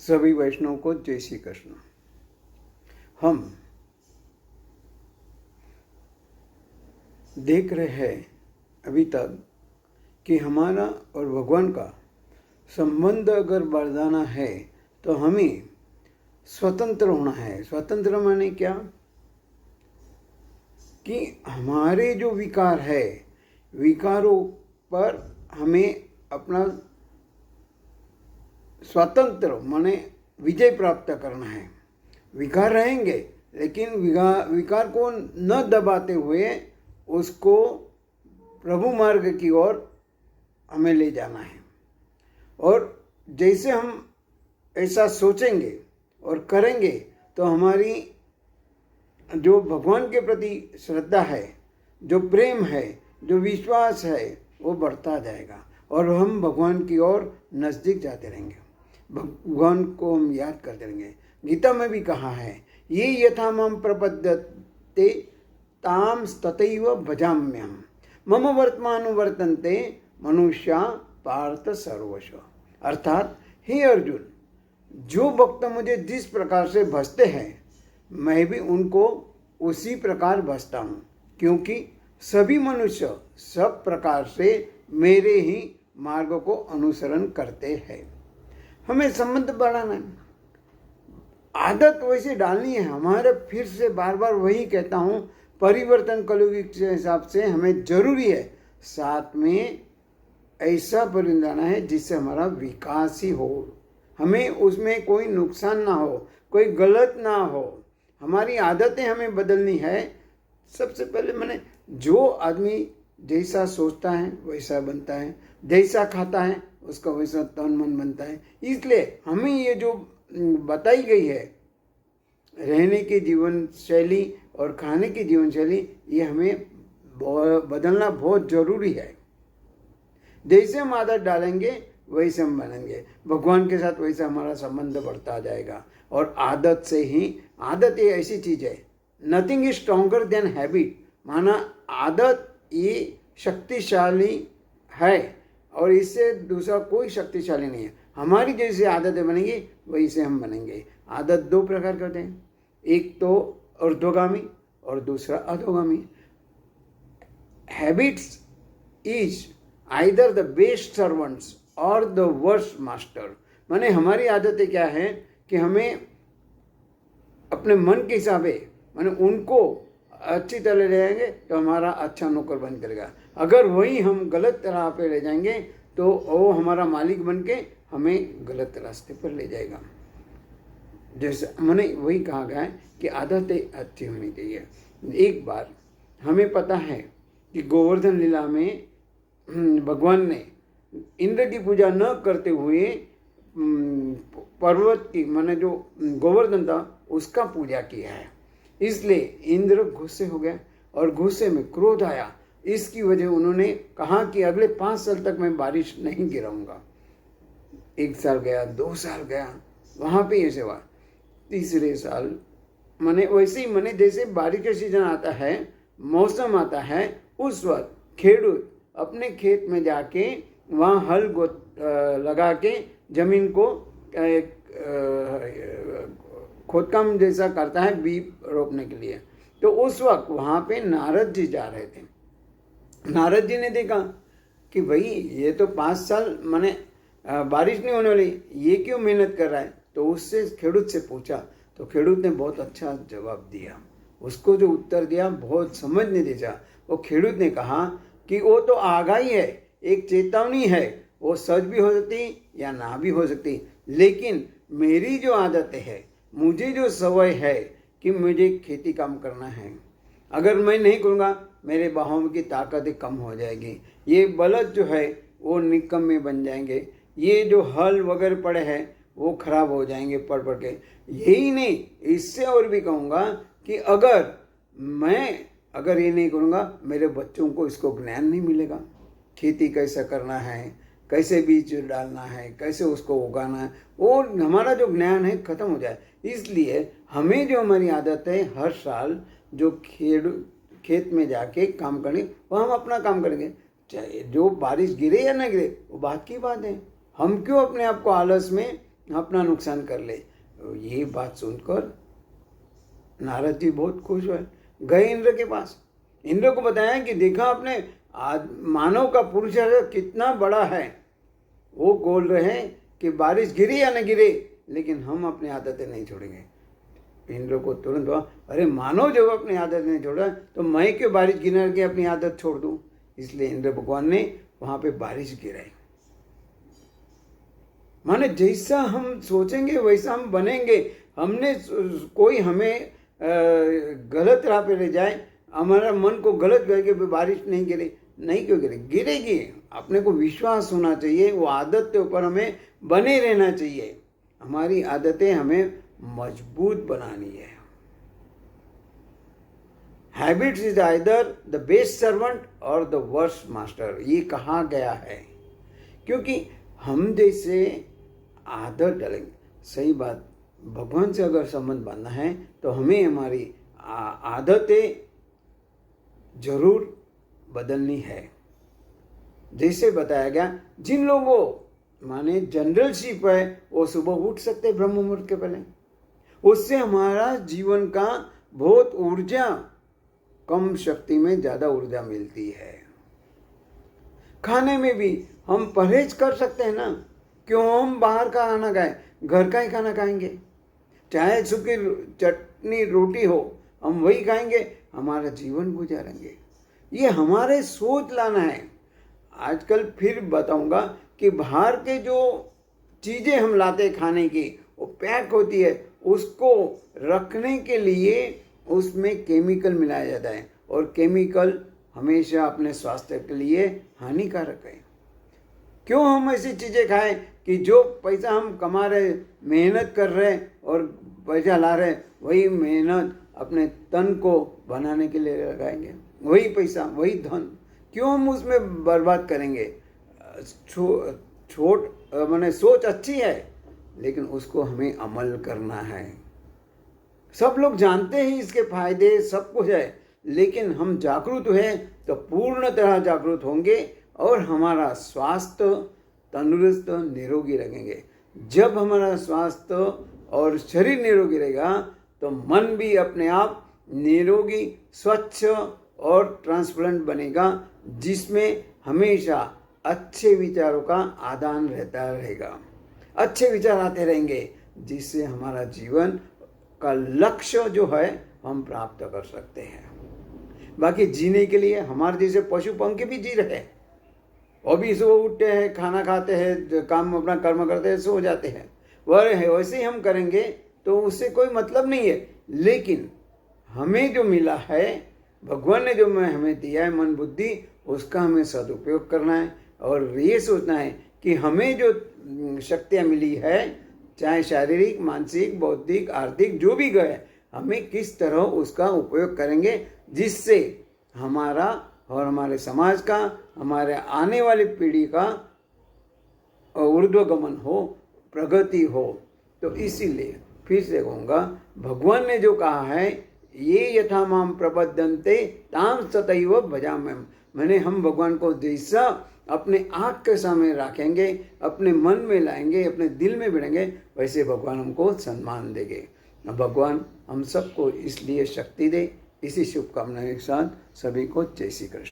सभी वैष्णव को जय श्री कृष्ण। हम देख रहे हैं अभी तक कि हमारा और भगवान का संबंध अगर बढ़ाना है तो हमें स्वतंत्र होना है। स्वतंत्र माने क्या कि हमारे जो विकार है, विकारों पर हमें अपना स्वतंत्र माने विजय प्राप्त करना है। विकार रहेंगे लेकिन विकार को न दबाते हुए उसको प्रभु मार्ग की ओर हमें ले जाना है। और जैसे हम ऐसा सोचेंगे और करेंगे तो हमारी जो भगवान के प्रति श्रद्धा है, जो प्रेम है, जो विश्वास है, वो बढ़ता जाएगा और हम भगवान की ओर नज़दीक जाते रहेंगे। भगवान को हम याद करते रहेंगे। गीता में भी कहा है, ये यथा माम प्रपद्यते ताम तथैव भजाम्यहम् मम वर्तमानुवर्तन्ते मनुष्या पार्थ सर्वश। अर्थात हे अर्जुन, जो भक्त मुझे जिस प्रकार से भजते हैं मैं भी उनको उसी प्रकार भजता हूँ, क्योंकि सभी मनुष्य सब प्रकार से मेरे ही मार्ग को अनुसरण करते हैं। हमें संबंध बढ़ाना है, आदत वैसे डालनी है हमारे। फिर से बार बार वही कहता हूँ, परिवर्तन कलयुग के हिसाब से हमें जरूरी है। साथ में ऐसा परिवर्तन लाना है जिससे हमारा विकास ही हो, हमें उसमें कोई नुकसान ना हो, कोई गलत ना हो। हमारी आदतें हमें बदलनी है। सबसे पहले मैंने जो आदमी जैसा सोचता है वैसा बनता है, जैसा खाता है उसका वैसा तन मन बनता है। इसलिए हमें ये जो बताई गई है रहने की जीवन शैली और खाने की जीवन शैली, ये हमें बदलना बहुत जरूरी है। जैसे हम आदत डालेंगे वैसे हम बनेंगे, भगवान के साथ वैसे हमारा संबंध बढ़ता जाएगा। और आदत से ही, आदत ये ऐसी चीज है, nothing is stronger than habit. माना आदत ये शक्तिशाली है और इससे दूसरा कोई शक्तिशाली नहीं है। हमारी जैसी आदतें बनेंगी वैसे हम बनेंगे। आदत दो प्रकार करते हैं, एक तो ऊर्ध्वगामी और दूसरा अधोगामी। Habits is either the best servants और द वर्स्ट मास्टर। माने हमारी आदतें क्या है कि हमें अपने मन के हिसाब से माने उनको अच्छी तरह ले जाएंगे तो हमारा अच्छा नौकर बन करेगा। अगर वही हम गलत राह पे ले जाएंगे तो वो हमारा मालिक बन के हमें गलत रास्ते पर ले जाएगा। जैसे मैंने वही कहा गया है कि आदतें अच्छी होनी चाहिए। एक बार हमें पता है कि गोवर्धन लीला में भगवान ने इंद्र की पूजा न करते हुए पर्वत की माने जो गोवर्धन था उसका पूजा किया है। इसलिए इंद्र गुस्से हो गया और गुस्से में क्रोध आया। इसकी वजह उन्होंने कहा कि अगले 5 साल तक मैं बारिश नहीं गिराऊंगा। 1 साल गया, 2 साल गया, वहाँ पे ऐसे हुआ। तीसरे साल मैंने वैसे ही मैंने जैसे बारिश का सीजन आता है, मौसम आता है, उस वक्त खेडूत अपने खेत में जाके वहाँ हल लगा के जमीन को खोदकाम जैसा करता है बीज रोपने के लिए। तो उस वक्त वहाँ पे नारद जी जा रहे थे। नारद जी ने देखा कि भाई ये तो 5 साल माने बारिश नहीं होने वाली, ये क्यों मेहनत कर रहा है। तो उससे खेडूत से पूछा तो खेडूत ने बहुत अच्छा जवाब दिया। उसको जो उत्तर दिया बहुत समझने दिया। वो खेडूत ने कहा कि वो तो आगाही है, एक चेतावनी है, वो सच भी हो सकती या ना भी हो सकती, लेकिन मेरी जो आदत है, मुझे जो सवय है कि मुझे खेती काम करना है, अगर मैं नहीं करूँगा मेरे बाहों की ताकत कम हो जाएगी, ये बलद जो है वो निकम्मे बन जाएंगे, ये जो हल वगैरह पड़े हैं वो खराब हो जाएंगे पढ़ के। यही नहीं, इससे और भी कहूँगा कि अगर ये नहीं करूँगा मेरे बच्चों को इसको ज्ञान नहीं मिलेगा, खेती कैसे करना है, कैसे बीज डालना है, कैसे उसको उगाना है, वो हमारा जो ज्ञान है खत्म हो जाए। इसलिए हमें जो हमारी आदत है हर साल जो खेत में जाके काम करने, वो हम अपना काम करेंगे, चाहे जो बारिश गिरे या ना गिरे वो बात की बात है। हम क्यों अपने आप को आलस में अपना नुकसान कर ले। ये बात सुनकर नारद जी बहुत खुश हुए, गए इंद्र के पास। इंद्र को बताया कि देखा आपने मानव का पुरुषार्थ कितना बड़ा है। वो बोल रहे हैं कि बारिश गिरे या न गिरे, लेकिन हम अपनी आदतें नहीं छोड़ेंगे। इंद्र को तुरंत हुआ, अरे मानव जब अपनी आदत नहीं छोड़ा तो मैं क्यों बारिश गिरा के अपनी आदत छोड़ दूं। इसलिए इंद्र भगवान ने वहां पे बारिश गिराई। माने जैसा हम सोचेंगे वैसा हम बनेंगे। हमने कोई हमें गलत राह पे ले जाए, हमारा मन को गलत करके बारिश नहीं गिरे, नहीं क्यों गिरे, गिरेगी। अपने को विश्वास होना चाहिए, वो आदत के ऊपर हमें बने रहना चाहिए। हमारी आदतें हमें मजबूत बनानी है। Habits is either the best servant और द वर्स्ट मास्टर, ये कहा गया है। क्योंकि हम जैसे आदत डालेंगे, सही बात, भगवान से अगर संबंध बांधना है तो हमें हमारी आदतें जरूर बदलनी है। जैसे बताया गया, जिन लोगों माने जनरलशिप है वो सुबह उठ सकते ब्रह्म मुहूर्त के पहले, उससे हमारा जीवन का बहुत ऊर्जा, कम शक्ति में ज़्यादा ऊर्जा मिलती है। खाने में भी हम परहेज कर सकते हैं ना, क्यों हम बाहर का खाना खाएं, घर का ही खाना खाएंगे। चाहे सूखी चटनी रोटी हो, हम वही खाएंगे, हमारा जीवन गुजारेंगे। ये हमारे सोच लाना है। आजकल फिर बताऊंगा कि बाहर के जो चीज़ें हम लाते खाने की, वो पैक होती है, उसको रखने के लिए उसमें केमिकल मिलाया जाता है, और केमिकल हमेशा अपने स्वास्थ्य के लिए हानिकारक है। क्यों हम ऐसी चीज़ें खाएं कि जो पैसा हम कमा रहे, मेहनत कर रहे और पैसा ला रहे, वही मेहनत अपने तन को बनाने के लिए लगाएंगे, वही पैसा वही धन क्यों हम उसमें बर्बाद करेंगे। मैंने सोच अच्छी है, लेकिन उसको हमें अमल करना है। सब लोग जानते हैं इसके फायदे, सब कुछ है, लेकिन हम जागरूक हैं तो पूर्ण तरह जागरूक होंगे और हमारा स्वास्थ्य तंदुरुस्त निरोगी रहेंगे। जब हमारा स्वास्थ्य और शरीर निरोगी रहेगा तो मन भी अपने आप निरोगी, स्वच्छ और ट्रांसपेरेंट बनेगा, जिसमें हमेशा अच्छे विचारों का आदान रहता रहेगा, अच्छे विचार आते रहेंगे, जिससे हमारा जीवन का लक्ष्य जो है हम प्राप्त कर सकते हैं। बाकी जीने के लिए हमारे जैसे पशु पंखी भी जी रहे हैं, वो भी सुबह उठते हैं, खाना खाते हैं, काम अपना कर्म करते हैं, सो जाते हैं। वैसे ही हम करेंगे तो उससे कोई मतलब नहीं है। लेकिन हमें जो मिला है, भगवान ने जो हमें दिया है मन बुद्धि, उसका हमें सदुपयोग करना है और ये सोचना है कि हमें जो शक्तियाँ मिली है, चाहे शारीरिक, मानसिक, बौद्धिक, आर्थिक, जो भी गए, हमें किस तरह उसका उपयोग करेंगे, जिससे हमारा और हमारे समाज का, हमारे आने वाली पीढ़ी का ऊर्ध्वगमन हो, प्रगति हो। तो इसीलिए फिर से कहूँगा, भगवान ने जो कहा है, ये यथा माम प्रपद्यन्ते ताम तथैव भजाम्यहम्, मैंने हम भगवान को जैसा अपने आँख के सामने रखेंगे, अपने मन में लाएंगे, अपने दिल में बिड़ेंगे, वैसे भगवान हमको सम्मान देंगे। भगवान हम सबको इसलिए शक्ति दे। इसी शुभकामना के साथ सभी को जय श्री कृष्ण।